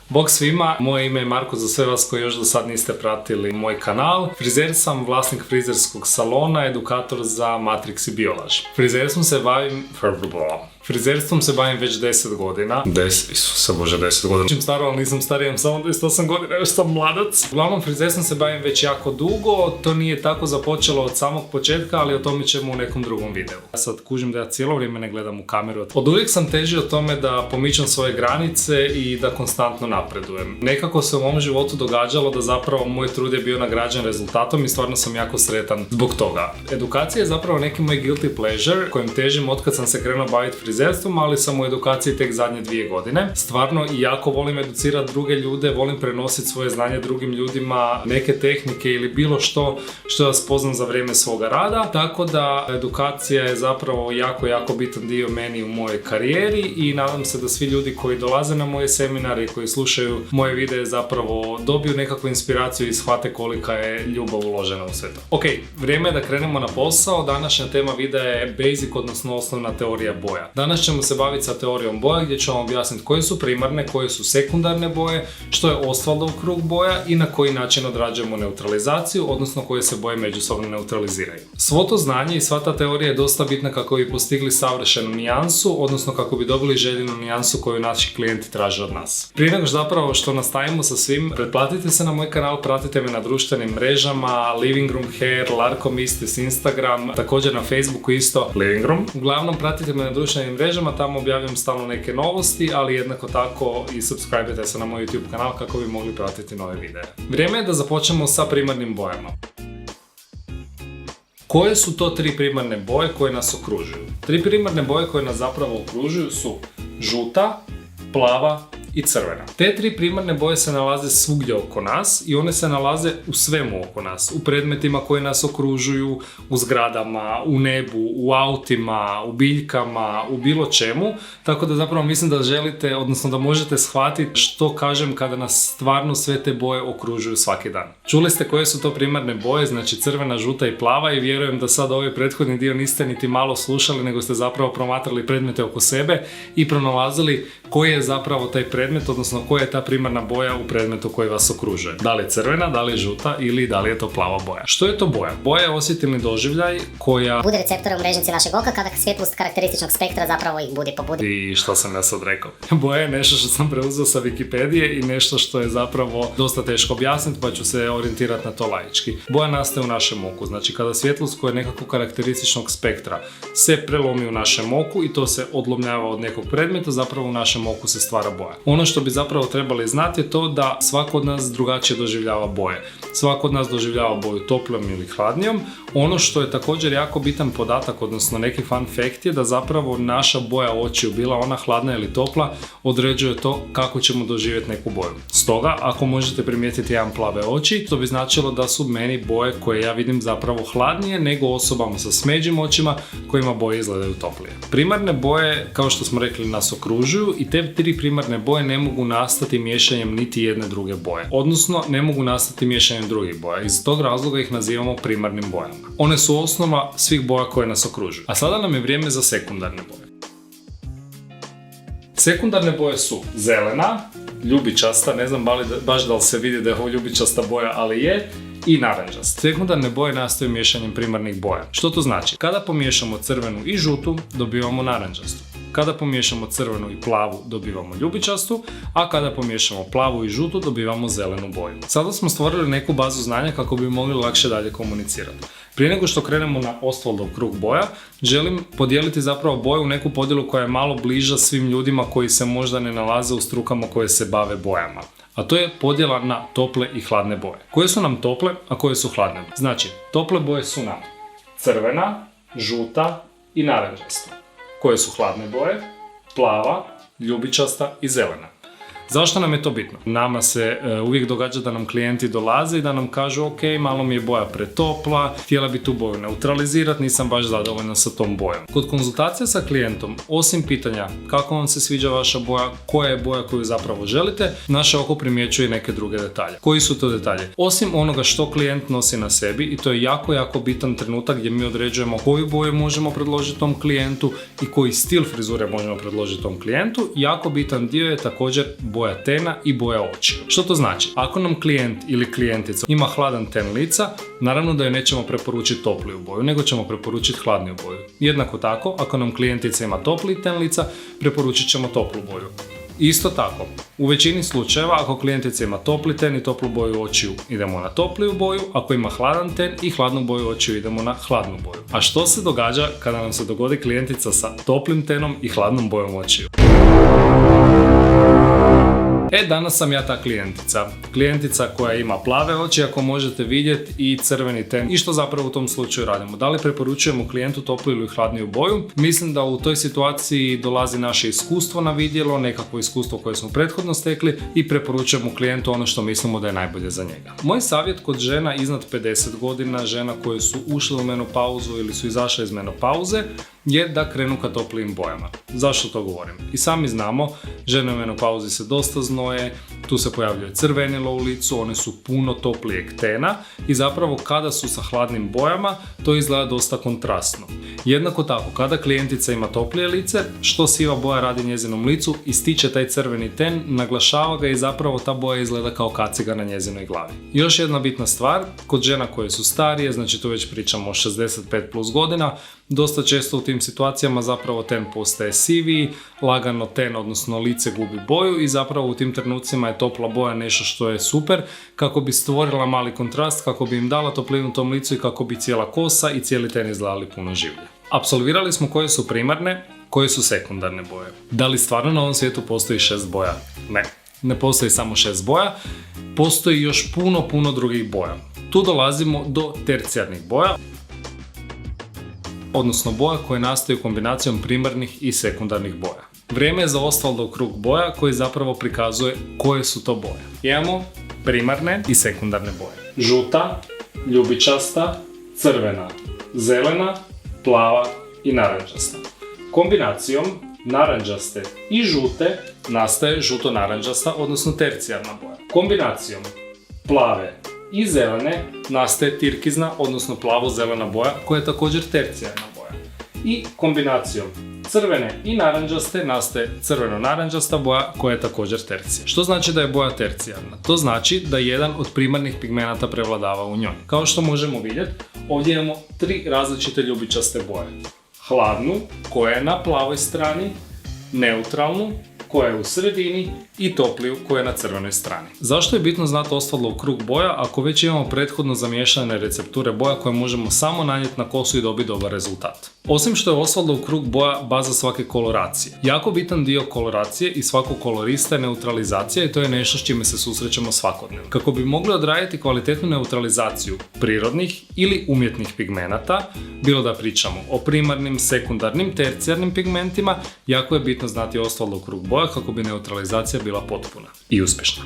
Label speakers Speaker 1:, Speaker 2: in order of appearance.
Speaker 1: Bog svima, moje ime je Marko, za sve vas koji još do sad niste pratili moj kanal. Frizer sam, vlasnik frizerskog salona, edukator za Matrix i Biolaž. Frizerstvom se bavim već 10 godina. Isuse Bože, 10 godina. Čim staro, ali nisam stariji, imam samo 28 godina, još sam mladac. Uglavnom, frizerstvom se bavim već jako dugo, to nije tako započelo od samog početka, ali o tome ćemo u nekom drugom videu. Ja sad kužim da ja cijelo vrijeme ne gledam u kameru. Od uvijek sam težio tome da pomičem svoje granice i da konstantno napredujem. Nekako se u mom životu događalo da zapravo moj trud je bio nagrađen rezultatom i stvarno sam jako sretan zbog toga. Edukacija je zapravo neki moj guilty pleasure kojem težim otkad sam se krenuo baviti frizerstvom, ali sam u edukaciji tek zadnje 2 godine. Stvarno jako volim educirati druge ljude, volim prenositi svoje znanje drugim ljudima, neke tehnike ili bilo što ja spoznam za vrijeme svoga rada. Tako da edukacija je zapravo jako bitan dio meni u mojoj karijeri i nadam se da svi ljudi koji dolaze na moje seminare i koji slušaju moje videe zapravo dobiju nekakvu inspiraciju i shvate kolika je ljubav uložena u sve to. Ok, vrijeme je da krenemo na posao. Današnja tema videa je basic, odnosno osnovna teorija boja. Danas ćemo se baviti sa teorijom boja gdje ću vam objasniti koje su primarne, koje su sekundarne boje, što je Ostwaldov krug boja i na koji način odrađujemo neutralizaciju, odnosno koje se boje međusobno neutraliziraju. Svo to znanje i sva ta teorija je dosta bitna kako bi postigli savršenu nijansu, odnosno kako bi dobili željenu nijansu koju naši klijenti traže od nas. Prije nego što nastavimo sa svim, pretplatite se na moj kanal, pratite me na društvenim mrežama, Living Room Hair, Larko Mistis, Instagram, također na Facebooku isto Living Room. Uglavnom, pratite me na društvenim mrežama, tamo objavljam stalno neke novosti, ali jednako tako i subscribe-te se na moj YouTube kanal kako bi mogli pratiti nove videe. Vrijeme je da započnemo sa primarnim bojama. Koje su to 3 primarne boje koje nas okružuju? 3 primarne boje koje nas zapravo okružuju su žuta, plava i crvena. Te 3 primarne boje se nalaze svugdje oko nas i one se nalaze u svemu oko nas. U predmetima koji nas okružuju, u zgradama, u nebu, u autima, u biljkama, u bilo čemu. Tako da zapravo mislim da želite, odnosno da možete shvatiti što kažem kada nas stvarno sve te boje okružuju svaki dan. Čuli ste koje su to primarne boje, znači crvena, žuta i plava, i vjerujem da sad ovaj prethodni dio niste niti malo slušali, nego ste zapravo promatrali predmete oko sebe i pronalazili koji je zapravo taj predmet, odnosno koja je ta primarna boja u predmetu koji vas okružuje. Da li je crvena, da li je žuta ili da li je to plava boja. Što je to boja? Boja je osjetilni doživljaj koja
Speaker 2: bude receptora u mrežnici našeg oka kada svjetlost karakterističnog spektra zapravo ih budi pobudi.
Speaker 1: I što sam ja sad rekao? Boja je nešto što sam preuzeo sa Wikipedije i nešto što je zapravo dosta teško objasniti, pa ću se orijentirati na to laički. Boja nastaje u našem oku, znači kada svjetlost koja je nekako karakterističnog spektra se prelomi u našem oku i to se odlomljava od nekog predmeta, zapravo u našem oku se stvara boja. Ono što bi zapravo trebali znati je to da svako od nas drugačije doživljava boje. Svako od nas doživljava boju toplom ili hladnijom. Ono što je također jako bitan podatak, odnosno neki fun fact, je da zapravo naša boja očiju, bila ona hladna ili topla, određuje to kako ćemo doživjeti neku boju. Stoga, ako možete primijetiti jedan plave oči, to bi značilo da su meni boje koje ja vidim zapravo hladnije nego osobama sa smeđim očima kojima boje izgledaju toplije. Primarne boje, kao što smo rekli, nas okružuju i te 3 primarne boje ne mogu nastati miješanjem niti jedne druge boje. Odnosno, ne mogu nastati miješanjem drugih boja. Iz tog razloga ih nazivamo primarnim bojama. One su osnova svih boja koje nas okružuju. A sada nam je vrijeme za sekundarne boje. Sekundarne boje su zelena, ljubičasta, ne znam baš da li se vidi da je ovo ljubičasta boja, ali je, i narančast. Sekundarne boje nastaju miješanjem primarnih boja. Što to znači? Kada pomiješamo crvenu i žutu, dobivamo narančastu. Kada pomiješamo crvenu i plavu, dobivamo ljubičastu, a kada pomiješamo plavu i žutu, dobivamo zelenu boju. Sada smo stvorili neku bazu znanja kako bi mogli lakše dalje komunicirati. Prije nego što krenemo na Ostwaldov krug boja, želim podijeliti zapravo boju u neku podjelu koja je malo bliža svim ljudima koji se možda ne nalaze u strukama koje se bave bojama. A to je podjela na tople i hladne boje. Koje su nam tople, a koje su hladne? Znači, tople boje su nam crvena, žuta i narančasta. Koje su hladne boje? Plava, ljubičasta i zelena. Zašto nam je to bitno? Nama se uvijek događa da nam klijenti dolaze i da nam kažu ok, malo mi je boja pretopla, htjela bi tu boju neutralizirati, nisam baš zadovoljna sa tom bojom. Kod konzultacija sa klijentom, osim pitanja kako vam se sviđa vaša boja, koja je boja koju zapravo želite, naše oko primjećuje neke druge detalje. Koji su to detalje? Osim onoga što klijent nosi na sebi, i to je jako bitan trenutak gdje mi određujemo koju boju možemo predložiti tom klijentu i koji stil frizure možemo predložiti tom klijentu, jako bitan dio je također boja boja tena i boja očiju. Što to znači? Ako nam klijent ili klijentica ima hladan ten lica, naravno da joj nećemo preporučiti topliju boju, nego ćemo preporučiti hladniju boju. Jednako tako, ako nam klijentica ima topli ten lica, preporučit ćemo toplu boju. Isto tako, u većini slučajeva ako klijentica ima topli ten i toplu boju očiju, idemo na topliju boju, ako ima hladan ten i hladnu boju očiju, idemo na hladnu boju. A što se događa kada nam se dogodi klijentica sa toplim tenom i hladnom bojom očiju? Danas sam ja ta klijentica. Klijentica koja ima plave oči, ako možete vidjeti, i crveni ten. I što zapravo u tom slučaju radimo? Da li preporučujemo klijentu toplu ili hladniju boju? Mislim da u toj situaciji dolazi naše iskustvo na vidjelo, nekakvo iskustvo koje smo prethodno stekli i preporučujemo klijentu ono što mislimo da je najbolje za njega. Moj savjet kod žena iznad 50 godina, žena koje su ušle u menopauzu ili su izašle iz menopauze, je da krenu ka toplijim bojama. Zašto to govorim? I sami znamo, žene u menopauzi se dosta znoje, tu se pojavljuje crvenilo u licu, one su puno toplijeg tena i zapravo kada su sa hladnim bojama, to izgleda dosta kontrastno. Jednako tako, kada klijentica ima toplije lice, što siva boja radi njezinom licu, ističe taj crveni ten, naglašava ga i zapravo ta boja izgleda kao kaciga na njezinoj glavi. Još jedna bitna stvar, kod žena koje su starije, znači tu već pričamo o 65 plus godina, dosta često u tim situacijama zapravo ten postaje siviji, lagano ten, odnosno lice gubi boju i zapravo u tim trenucima je topla boja nešto što je super kako bi stvorila mali kontrast, kako bi im dala toplinu tom licu i kako bi cijela kosa i cijeli ten izgledali puno življe. Apsolvirali smo koje su primarne, koje su sekundarne boje. Da li stvarno na ovom svijetu postoji 6 boja? Ne postoji samo 6 boja, postoji još puno drugih boja. Tu dolazimo do tercijarnih boja, odnosno boja koje nastaju kombinacijom primarnih i sekundarnih boja. Vrijeme je za Osvaldov krug boja koji zapravo prikazuje koje su to boje. Imamo primarne i sekundarne boje. Žuta, ljubičasta, crvena, zelena, plava i narančasta. Kombinacijom narančaste i žute nastaje žuto-narančasta, odnosno tercijarna boja. Kombinacijom plave i zelene nastaje tirkizna, odnosno plavo-zelena boja koja je također tercijarna boja. I kombinacijom crvene i narančaste nastaje crveno-narančasta boja koja je također tercija. Što znači da je boja tercijarna? To znači da jedan od primarnih pigmenata prevladava u njoj. Kao što možemo vidjeti, ovdje imamo 3 različite ljubičaste boje. Hladnu, koja je na plavoj strani, neutralnu, koja je u sredini i topliju koja je na crvenoj strani. Zašto je bitno znati Osvaldov krug boja ako već imamo prethodno zamiješane recepture boja koje možemo samo nanijeti na kosu i dobiti dobar rezultat? Osim što je Osvaldov krug boja baza svake koloracije. Jako bitan dio koloracije i svakog kolorista je neutralizacija i to je nešto s čime se susrećemo svakodnevno. Kako bi mogli odraditi kvalitetnu neutralizaciju prirodnih ili umjetnih pigmenata, bilo da pričamo o primarnim, sekundarnim, tercijarnim pigmentima, jako je bitno znati Osvaldov krug boja kako bi neutralizacija bila potpuna i uspješna.